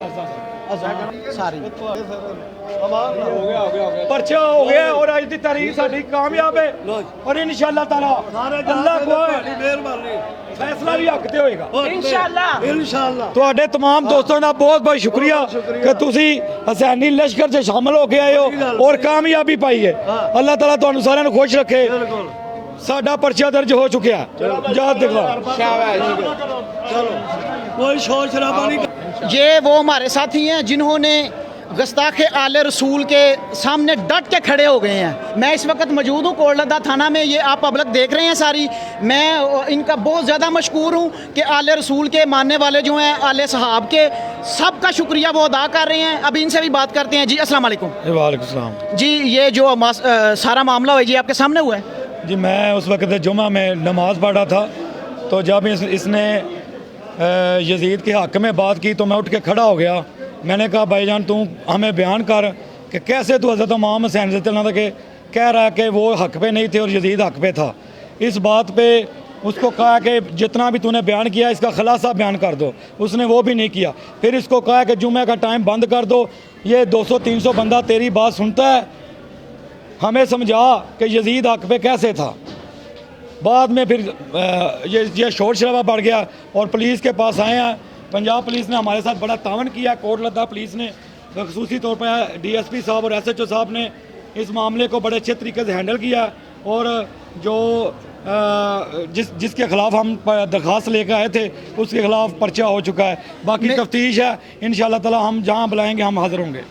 ਸਾਰੀ ਪਰਚਾ ਹੋ ਗਿਆ ਔਰ ਅੱਜ ਦੀ ਤਾਰੀਖ ਸਾਡੀ ਕਾਮਯਾਬ ਹੈ ਔਰ ਇਨਸ਼ਾਅੱਲਾ ਤਾਲਾ ਅੱਲਾਹ ਕੋਈ ਮਿਹਰਬਾਨੀ ਫੈਸਲਾ ਵੀ ਹੱਕ ਤੇ ਹੋਏਗਾ ਇਨਸ਼ਾਅੱਲਾ ਤੁਹਾਡੇ तमाम ਦੋਸਤਾਂ ਦਾ ਬਹੁਤ ਬਹੁਤ ਸ਼ੁਕਰੀਆ ਕਿ ਤੁਸੀਂ ਹਸੈਨੀ ਲਸ਼ਕਰ 'ਚ ਸ਼ਾਮਲ ਹੋ ਕੇ ਆਏ ਹੋ ਔਰ ਕਾਮਯਾਬੀ ਪਾਈ ਹੈ। ਅੱਲਾਹ ਤਾਲਾ ਤੁਹਾਨੂੰ ਸਾਰਿਆਂ ਨੂੰ ਖੁਸ਼ ਰੱਖੇ। ਸਾਡਾ ਪਰਚਾ ਦਰਜ ਹੋ ਚੁੱਕਿਆ। ਯਾਦ ਦਿਖਾ चलो कोई शोर शराबा नहीं। ये वो हमारे साथी हैं जिन्होंने गुस्ताखे आले रसूल के सामने डट के खड़े हो गए हैं। मैं इस वक्त मौजूद हूँ कोटलदा थाना में। ये आप पब्लिक देख रहे हैं सारी। मैं इनका बहुत ज़्यादा मशकूर हूँ कि आले रसूल के मानने वाले जो हैं आले सहाब के सबका शुक्रिया वो अदा कर रहे हैं। अब इनसे भी बात करते हैं। जी अस्सलाम वालेकुम। वालेकुम सलाम। जी ये जो सारा मामला हुआ जी आपके सामने हुआ है? जी मैं उस वक्त जुमा में नमाज़ पढ़ा था तो जब इसने यजीद के हक़ में बात की तो मैं उठ के खड़ा हो गया। मैंने कहा भाईजान तू हमें बयान कर कि कैसे तू हज़रत इमाम हुसैन रज़ियल्लाहु के कह रहा है कि वो हक़ पे नहीं थे और यजीद हक़ पे था। इस बात पे उसको कहा कि जितना भी तूने बयान किया इसका खुलासा बयान कर दो। उसने वो भी नहीं किया। फिर इसको कहा कि जुमे का टाइम बंद कर दो। ये 200-300 बंदा तेरी बात सुनता है, हमें समझा कि यजीद हक़ पे कैसे था। बाद में फिर ये शोर शराबा बढ़ गया और पुलिस के पास आए हैं। पंजाब पुलिस ने हमारे साथ बड़ा तावन किया। कोटलदा पुलिस ने ख़ुसूसी तौर पर DSP साहब और SHO साहब ने इस मामले को बड़े अच्छे तरीके से हैंडल किया और जो जिसके ख़िलाफ़ हम दरख्वास्त लेकर आए थे उसके ख़िलाफ़ पर्चा हो चुका है। बाकी तफ्तीश है। इंशाअल्लाह ताला हम जहाँ बुलाएंगे हम हाज़िर होंगे।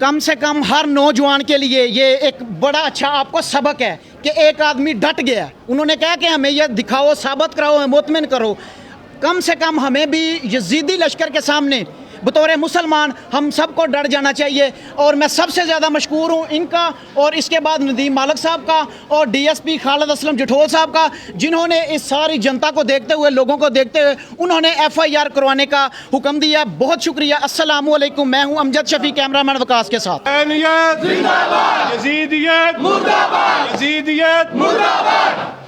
कम से कम हर नौजवान के लिए ये एक बड़ा अच्छा आपको सबक है कि एक आदमी डट गया। उन्होंने कहा कि हमें ये दिखाओ, साबित कराओ, हमें मुतमिन करो। कम से कम हमें भी यजीदी लश्कर के सामने बतौर मुसलमान हम सबको डर जाना चाहिए। और मैं सबसे ज़्यादा मशकूर हूँ इनका और इसके बाद नदीम मालिक साहब का और DSP खालिद असलम जठोल साहब का, जिन्होंने इस सारी जनता को देखते हुए, लोगों को देखते हुए उन्होंने FIR करवाने का हुक्म दिया। बहुत शुक्रिया। अस्सलाम वालेकुम। मैं हूँ अमजद शफी, कैमरामैन वकास के साथ। यजीदियत मुर्दाबाद, यजीदियत मुर्दाबाद।